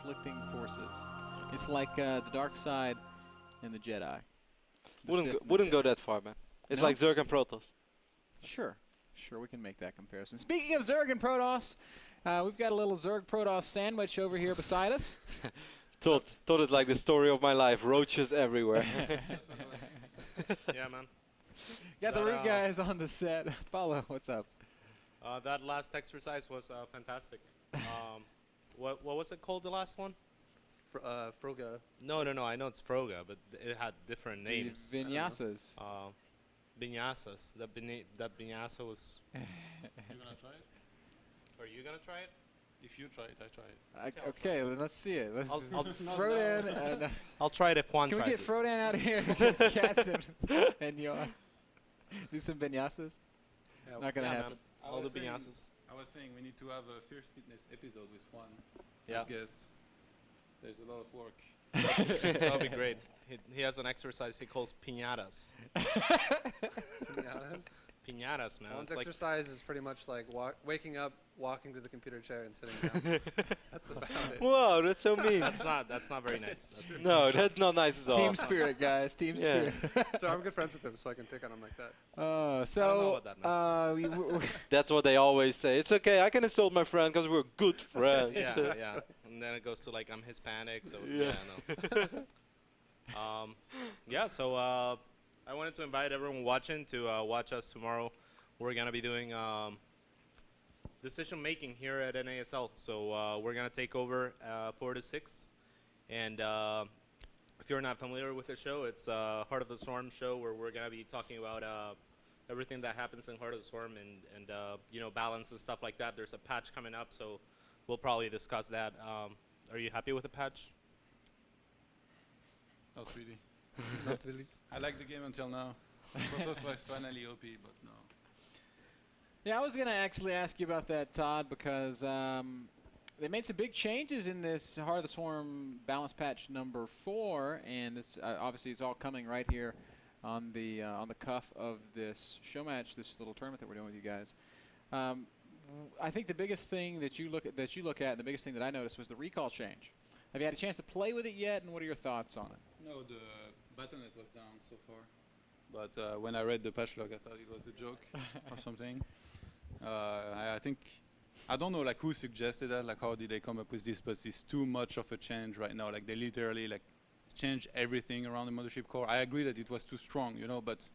conflicting forces. It's like the dark side and the Jedi. Wouldn't go that far, man. It's No? like Zerg and Protoss. Sure, we can make that comparison. Speaking of Zerg and Protoss, we've got a little Zerg Protoss sandwich over here beside us. Thought it's like the story of my life. Roaches everywhere. Yeah, man. Got the root guys on the set. Paulo, what's up? That last exercise was fantastic. What was it called, the last one? Froga. No, I know it's Froga, but it had different names. Vinyasas. Vinyasas. That vinyasa was... You gonna try it? Are you gonna try it? If you try it, I try it. Okay, then let's see it. Let's I'll Frodan and... I'll try it if Juan Can we tries get it. Frodan out here and Cats and Yor? Do some vinyasas? Yeah, Not gonna Yeah, happen. man. All the vinyasas. I was saying we need to have a Fierce Fitness episode with Juan Yeah. as guest. There's a lot of work. That'll be great. He has an exercise he calls piñatas. Piñatas? Piñatas, man. One's It's like exercise is pretty much like waking up, walking to the computer chair, and sitting down. That's about it. Wow, that's so mean. that's not very nice. That's No, that's not nice at all. Team spirit, guys. Team Yeah. spirit. So I'm good friends with him, so I can pick on him like that. know So, about that, That's what they always say. It's okay, I can insult my friend because we're good friends. yeah. And then it goes to like I'm Hispanic, so Yeah. no. Yeah, so I wanted to invite everyone watching to watch us tomorrow. We're gonna be doing decision making here at NASL. So we're gonna take over 4 to 6, and if you're not familiar with the show, it's Heart of the Storm show where we're gonna be talking about everything that happens in Heart of the Storm and you know, balance and stuff like that. There's a patch coming up, so we'll probably discuss that. Are you happy with the patch? Not really. Not really. I like the game until now. Protoss was finally OP, but no. Yeah, I was going to actually ask you about that, Todd, because they made some big changes in this Heart of the Swarm balance patch number 4, and it's obviously it's all coming right here on the cuff of this show match, this little tournament that we're doing with you guys. I think the biggest thing that you look at, and the biggest thing that I noticed was the recall change. Have you had a chance to play with it yet, and what are your thoughts on it? No, the Battle.net was down so far. But when I read the patch log, I thought it was a joke or something. I think, I don't know like who suggested that, like how did they come up with this, but it's too much of a change right now. Like they literally like changed everything around the Mothership Core. I agree that it was too strong, you know, but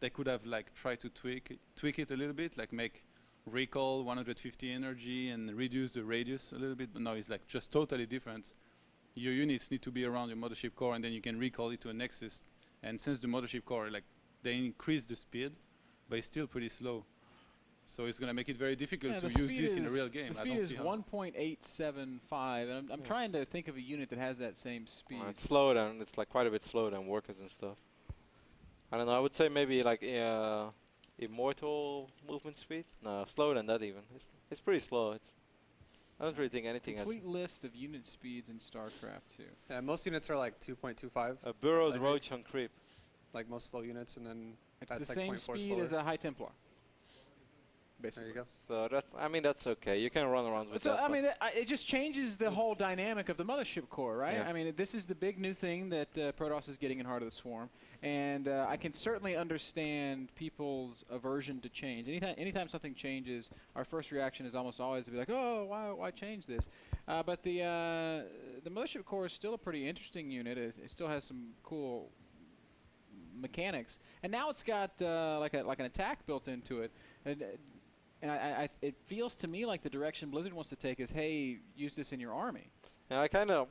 they could have like tried to tweak it a little bit, like make recall 150 energy and reduce the radius a little bit, but no, it's like just totally different. Your units need to be around your Mothership Core, and then you can recall it to a Nexus. And since the Mothership Core, like they increase the speed, but it's still pretty slow. So it's going to make it very difficult to use this in a real game. The speed is 1.875, and I'm trying to think of a unit that has that same speed. It's slower than, it's like quite a bit slower than workers and stuff. I don't know, I would say maybe like immortal movement speed? No, slower than that even. It's pretty slow. I don't really think anything has... Complete list of unit speeds in StarCraft 2. Yeah, most units are like 2.25. A burrowed Like roach on creep. Like most slow units, and then It's that's the like same 0.4 speed slower. as a High Templar. Basically. There you go. So that's, I mean, that's okay. You can run around with So that. I mean, it just changes the whole dynamic of the Mothership Core, right? Yeah. I mean, this is the big new thing that Protoss is getting in Heart of the Swarm, and I can certainly understand people's aversion to change. Anytime something changes, our first reaction is almost always to be like, "Oh, why change this?" But the Mothership Core is still a pretty interesting unit. It still has some cool mechanics, and now it's got like an attack built into it. And it feels to me like the direction Blizzard wants to take is, hey, use this in your army. Yeah, I kind of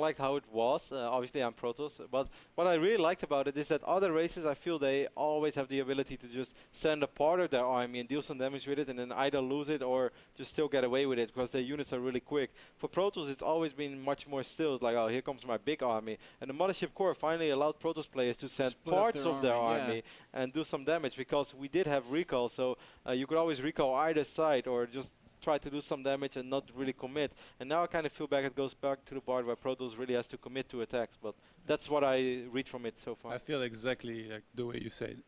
liked how it was. Obviously, I'm Protoss, but what I really liked about it is that other races, I feel they always have the ability to just send a part of their army and deal some damage with it, and then either lose it or just still get away with it because their units are really quick. For Protoss, it's always been much more still. It's like, oh, here comes my big army, and the Mothership Core finally allowed Protoss players to send Split up parts their of their army, army and do some damage because we did have recall, so you could always recall either side or just try to do some damage and not really commit. And now I kind of feel back, it goes back to the part where Protoss really has to commit to attacks, but that's what I read from it so far. I feel exactly like the way you said.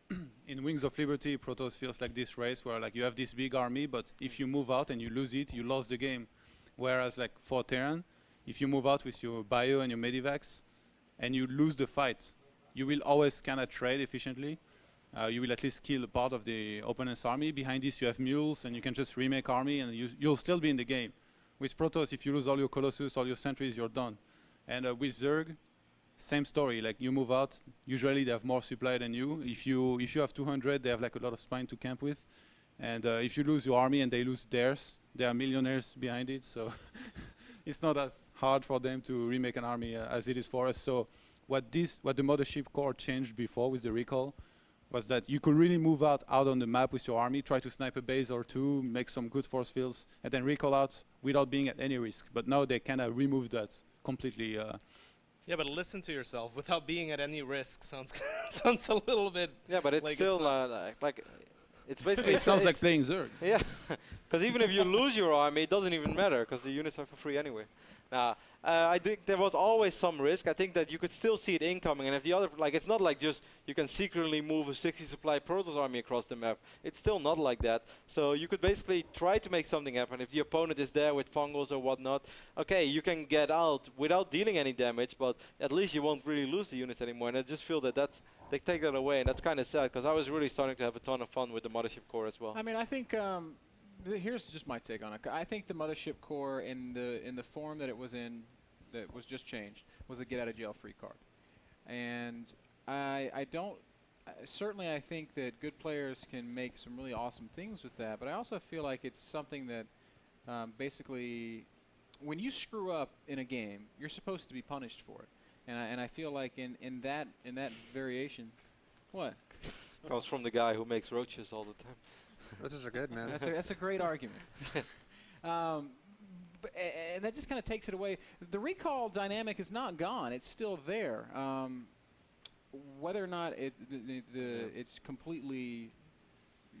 In Wings of Liberty, Protoss feels like this race where like you have this big army, but if you move out and you lose it, you lost the game. Whereas like for Terran, if you move out with your bio and your medivacs, and you lose the fight, you will always kind of trade efficiently. You will at least kill a part of the opponent's army. Behind this, you have mules, and you can just remake army, and you'll still be in the game. With Protoss, if you lose all your Colossus, all your sentries, you're done. And with Zerg, same story. Like you move out, usually they have more supply than you. If you have 200, they have like a lot of spine to camp with. And if you lose your army and they lose theirs, there are millionaires behind it. So it's not as hard for them to remake an army as it is for us. So what the Mothership Core changed before with the recall was that you could really move out on the map with your army, try to snipe a base or two, make some good force fields, and then recall out without being at any risk. But now they kind of removed that completely. Yeah, but listen to yourself without being at any risk sounds sounds a little bit. Yeah, but it's like still like it's basically. It sounds like playing Zerg. Yeah, because even if you lose your army, it doesn't even matter because the units are for free anyway. Now, I think there was always some risk. I think that you could still see it incoming, and if the other, like, it's not like just you can secretly move a 60 supply Protoss army across the map. It's still not like that. So you could basically try to make something happen. If the opponent is there with fungals or whatnot, okay, you can get out without dealing any damage, but at least you won't really lose the units anymore. And I just feel that they take that away, and that's kind of sad because I was really starting to have a ton of fun with the Mothership Core as well. I mean, I think here's just my take on it. I think the Mothership Core in the form that it was in, that was just changed, was a get-out-of-jail-free card. And certainly I think that good players can make some really awesome things with that, but I also feel like it's something that basically, when you screw up in a game, you're supposed to be punished for it. And I feel like in that variation, what? Comes from the guy who makes roaches all the time. Roaches are good, man. That's a great argument. And that just kind of takes it away. The recall dynamic is not gone. It's still there. Whether or not it's completely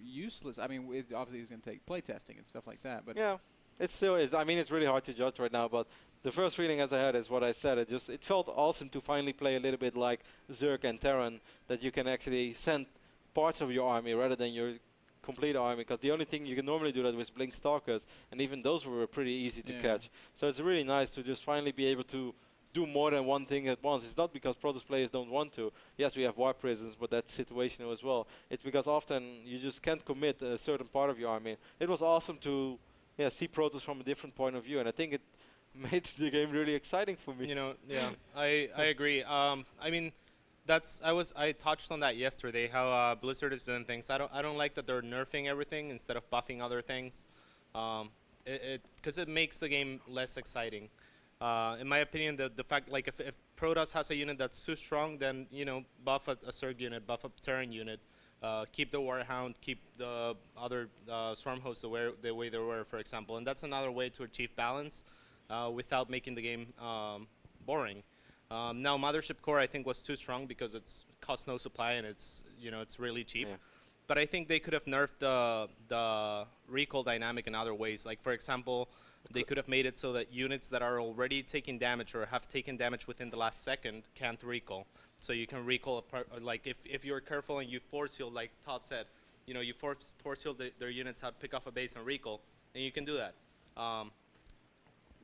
useless, I mean, it obviously is going to take play testing and stuff like that. But yeah, it still is. I mean, it's really hard to judge right now, but the first feeling as I had is what I said. It felt awesome to finally play a little bit like Zerg and Terran, that you can actually send parts of your army rather than your complete army, because the only thing you can normally do that with Blink Stalkers, and even those were pretty easy to catch. So it's really nice to just finally be able to do more than one thing at once. It's not because Protoss players don't want to. Yes, we have war prisons, but that's situational as well. It's because often you just can't commit a certain part of your army. It was awesome to see Protoss from a different point of view, and I think it made the game really exciting for me. You know, yeah, I agree. I mean, I touched on that yesterday, how Blizzard is doing things. I don't like that they're nerfing everything instead of buffing other things, because it makes the game less exciting. In my opinion, the fact, like, if Protoss has a unit that's too strong, then, you know, buff a Zerg unit, buff a Terran unit, keep the Warhound, keep the other Swarm hosts the way they were, for example. And that's another way to achieve balance without making the game boring. Now, Mothership Core, I think, was too strong because it's costs no supply and it's really cheap. Yeah. But I think they could have nerfed the recall dynamic in other ways. Like, for example, they could have made it so that units that are already taking damage or have taken damage within the last second can't recall. So you can recall, like, if you're careful and you force heal, like Todd said, you know, you force heal their units out, pick off a base and recall, and you can do that.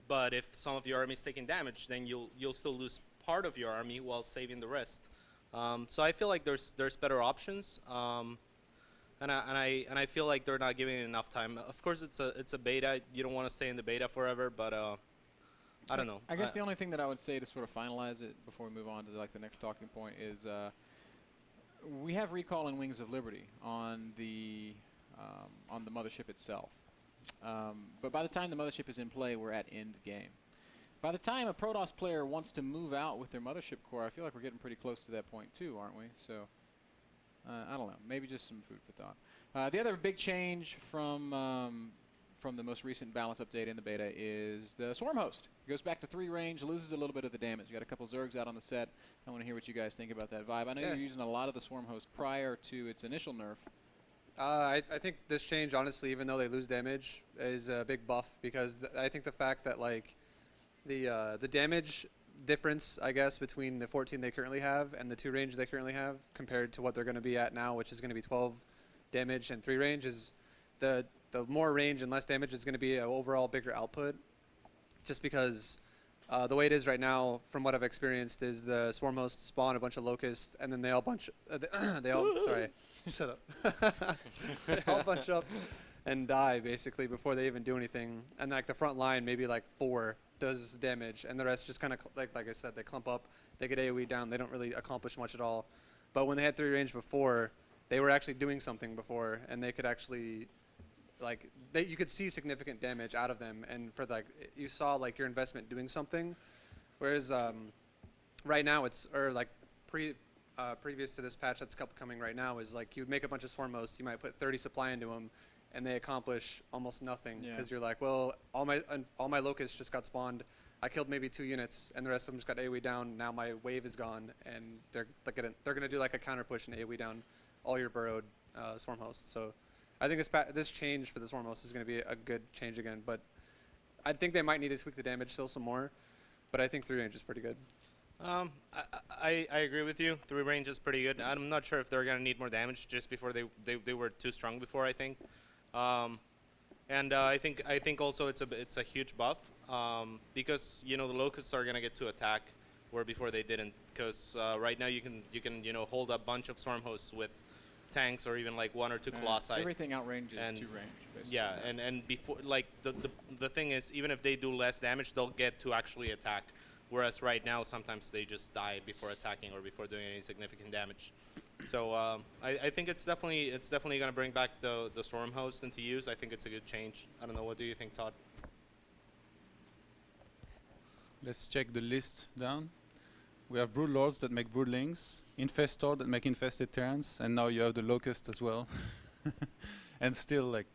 But if some of your army is taking damage, then you'll still lose part of your army while saving the rest. So I feel like there's better options, and I feel like they're not giving it enough time. Of course, it's a beta. You don't want to stay in the beta forever, but I don't know. I guess the only thing that I would say to sort of finalize it before we move on to like the next talking point is we have recall in Wings of Liberty on the mothership itself. But by the time the mothership is in play, we're at end game. By the time a Protoss player wants to move out with their Mothership Core, I feel like we're getting pretty close to that point too, aren't we? So, I don't know. Maybe just some food for thought. The other big change from the most recent balance update in the beta is the Swarm Host. It goes back to 3 range, loses a little bit of the damage. You got a couple Zergs out on the set. I want to hear what you guys think about that vibe. I know you're using a lot of the Swarm Host prior to its initial nerf. I think this change, honestly, even though they lose damage, is a big buff, because I think the fact that, like, the damage difference, I guess, between the 14 they currently have and the 2 range they currently have compared to what they're going to be at now, which is going to be 12 damage and 3 range, is the more range and less damage is going to be an overall bigger output, just because The way it is right now, from what I've experienced, is the swarm hosts spawn a bunch of locusts, and then they all bunch. They all sorry, shut up. They all bunch up and die basically before they even do anything. And like the front line, maybe like 4 does damage, and the rest just kind of like I said, they clump up. They get AOE down. They don't really accomplish much at all. But when they had 3 range before, they were actually doing something before, and they could actually. Like you could see significant damage out of them, and for like you saw like your investment doing something, whereas right now it's like previous to this patch that's coming right now is like you would make a bunch of swarm hosts, you might put 30 supply into them, and they accomplish almost nothing because you're like, well, all my locusts just got spawned, I killed maybe 2 units, and the rest of them just got AOE down. Now my wave is gone, and they're gonna do like a counter push and AOE down all your burrowed swarm hosts. So. I think this change for the swarm host is going to be a good change again, but I think they might need to tweak the damage still some more, but I think 3 range is pretty good. I agree with you. 3 range is pretty good. I'm not sure if they're going to need more damage just before they were too strong before, I think. And I think also it's a huge buff because the locusts are going to get to attack where before they didn't, because right now you can hold a bunch of swarm hosts with tanks or even like 1 or 2 colossi. Everything outranges 2 range. Basically. Yeah, and before like the thing is, even if they do less damage, they'll get to actually attack. Whereas right now, sometimes they just die before attacking or before doing any significant damage. So I think it's definitely going to bring back the swarm host into use. I think it's a good change. I don't know. What do you think, Todd? Let's check the list down. We have Brood Lords that make Broodlings, Infestor that make Infested Terrans, and now you have the Locust as well. And still, like,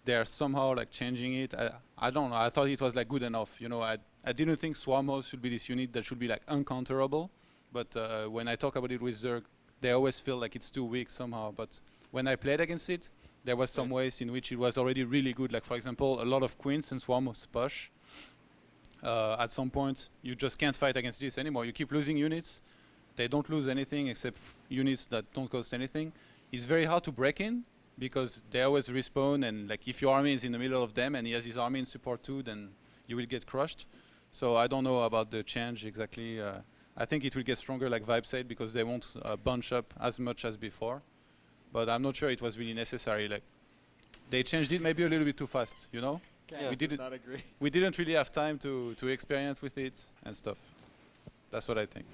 they are somehow like changing it. I don't know. I thought it was like good enough. I didn't think Swarm Host should be this unit that should be like uncounterable. But when I talk about it with Zerg, they always feel like it's too weak somehow. But when I played against it, there was some ways in which it was already really good. Like for example, a lot of Queens and Swarm Host push. At some point, you just can't fight against this anymore. You keep losing units. They don't lose anything except units that don't cost anything. It's very hard to break in because they always respawn, and like if your army is in the middle of them and he has his army in support too, then you will get crushed. So I don't know about the change exactly. I think it will get stronger, like Vibe said, because they won't bunch up as much as before. But I'm not sure it was really necessary. Like they changed it maybe a little bit too fast, Yeah, we didn't really have time to experience with it and stuff. That's what I think.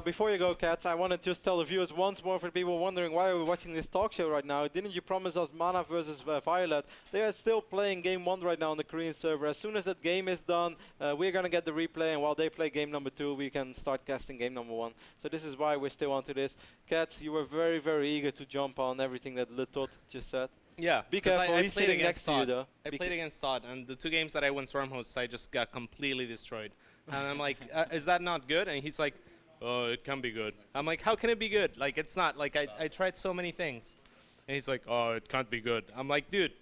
Before you go, Cats, I want to just tell the viewers once more for people wondering why are we watching this talk show right now. Didn't you promise us Mana versus Violet? They are still playing game 1 right now on the Korean server. As soon as that game is done, we're going to get the replay, and while they play game number 2, we can start casting game number 1. So this is why we're still onto this. Cats, you were very, very eager to jump on everything that Litot just said. Yeah, be careful, he's sitting next to you though. I played against Todd, and the 2 games that I won Storm Hosts, I just got completely destroyed. And I'm like, is that not good? And he's like, oh, it can be good. I'm like, how can it be good? Like, it's not. Like, I tried so many things. And he's like, oh, it can't be good. I'm like, dude.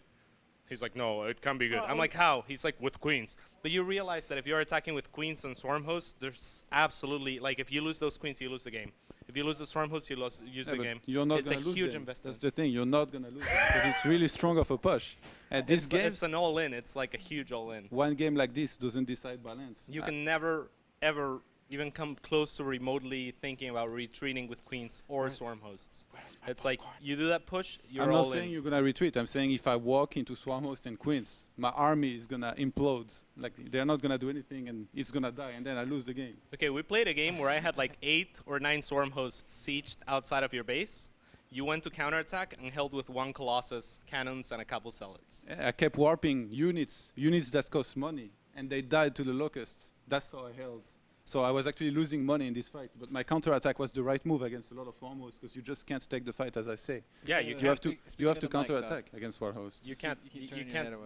He's like, no, it can be good. I'm like, how? He's like, with queens. But you realize that if you're attacking with queens and swarm hosts, there's absolutely, like, if you lose those queens, you lose the game. If you lose the swarm hosts, you lose the game. You're not it's a lose huge them. investment. That's the thing. You're not going to lose because it's really strong of a push. And this game, it's an all-in. It's like a huge all-in. One game like this doesn't decide balance. You can never, ever even come close to remotely thinking about retreating with queens or swarm hosts. It's like you do that push, you're all in. I'm not saying you're gonna retreat. I'm saying if I walk into swarm host and queens, my army is gonna implode. Like they're not gonna do anything, and it's gonna die, and then I lose the game. Okay, we played a game where I had like 8 or 9 swarm hosts sieged outside of your base. You went to counterattack and held with 1 Colossus, cannons, and a couple zealots. Yeah, I kept warping units that cost money, and they died to the locusts. That's how I held. So I was actually losing money in this fight, but my counterattack was the right move against a lot of Warhosts because you just can't take the fight, as I say. Yeah, you have to counterattack against Warhosts. You can't.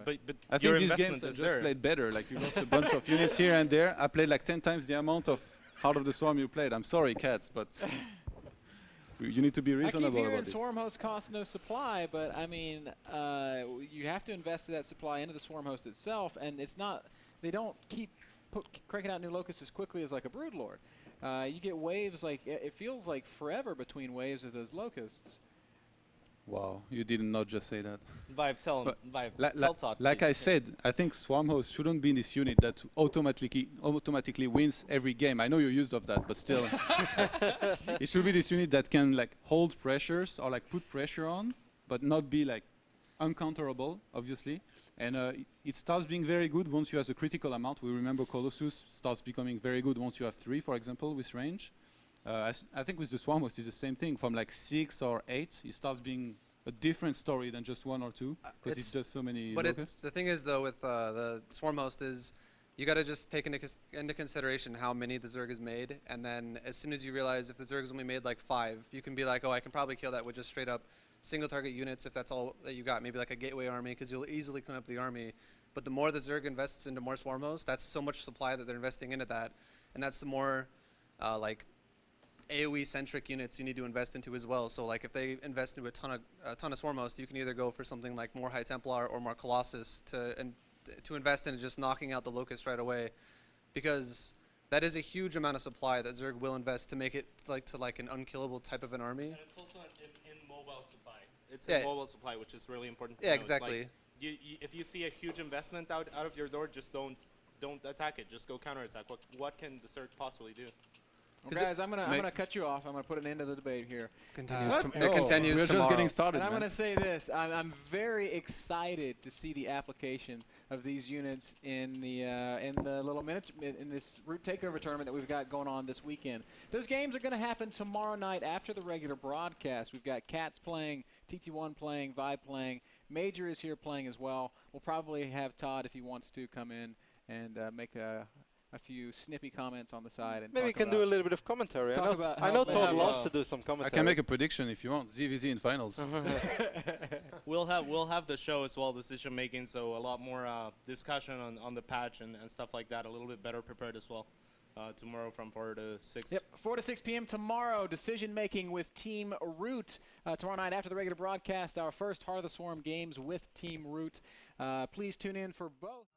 But I think these games I just played better. Like you lost a bunch of units here and there. I played like 10 times the amount of Heart of the Swarm you played. I'm sorry, Cats, but you need to be reasonable about this. Swarm host costs no supply, but I mean, you have to invest that supply into the Swarm host itself, and it's not. They don't keep cranking out new locusts as quickly as like a Brood Lord. You get waves like it feels like forever between waves of those locusts. Wow, you did not just say that. Vibe, tell him. But Vibe, tell Todd. like please. I said, I think Swarm Host shouldn't be in this unit that automatically wins every game. I know you're used of that, but still, it should be this unit that can like hold pressures or like put pressure on, but not be like uncounterable, obviously. And it starts being very good once you have a critical amount. We remember Colossus starts becoming very good once you have 3, for example, with range. I think with the Swarm Host it's the same thing. From like 6 or 8, it starts being a different story than just 1 or 2 because it does so many locusts. The thing is, though, with the Swarm Host is you got to just take into consideration how many the Zerg is made, and then as soon as you realize if the Zerg is only made like 5, you can be like, oh, I can probably kill that with just straight up single target units if that's all that you got, maybe like a gateway army, because you'll easily clean up the army. But the more the Zerg invests into more Swarm Hosts, that's so much supply that they're investing into that, and that's the more like AoE-centric units you need to invest into as well. So like if they invest into a ton of Swarm Hosts, you can either go for something like more High Templar or more Colossus to invest in just knocking out the Locust right away, because that is a huge amount of supply that Zerg will invest to make it like an unkillable type of an army. And it's also in mobile supply. It's in mobile supply, which is really important to Yeah, note. exactly. Like, if you see a huge investment out of your door, just don't attack it. Just go counterattack. What can the Zerg possibly do? Well, guys, I'm gonna cut you off. I'm gonna put an end to the debate here. Continues We're just tomorrow. getting started. And I'm man. going to say this. I'm very excited to see the application of these units in the little in this root takeover tournament that we've got going on this weekend. Those games are going to happen tomorrow night after the regular broadcast. We've got Cats playing, TT1 playing, Vibe playing. Major is here playing as well. We'll probably have Todd, if he wants to, come in and make a few snippy comments on the side. And Maybe we can do a little bit of commentary. I know Todd loves to do some commentary. I can make a prediction if you want. ZVZ in finals. We'll have the show as well, decision making, so a lot more discussion on the patch and stuff like that. A little bit better prepared as well. Tomorrow from 4 to 6. Yep, 4 to 6 p.m. tomorrow. Decision making with Team Root. Tomorrow night after the regular broadcast, our first Heart of the Swarm games with Team Root. Please tune in for both.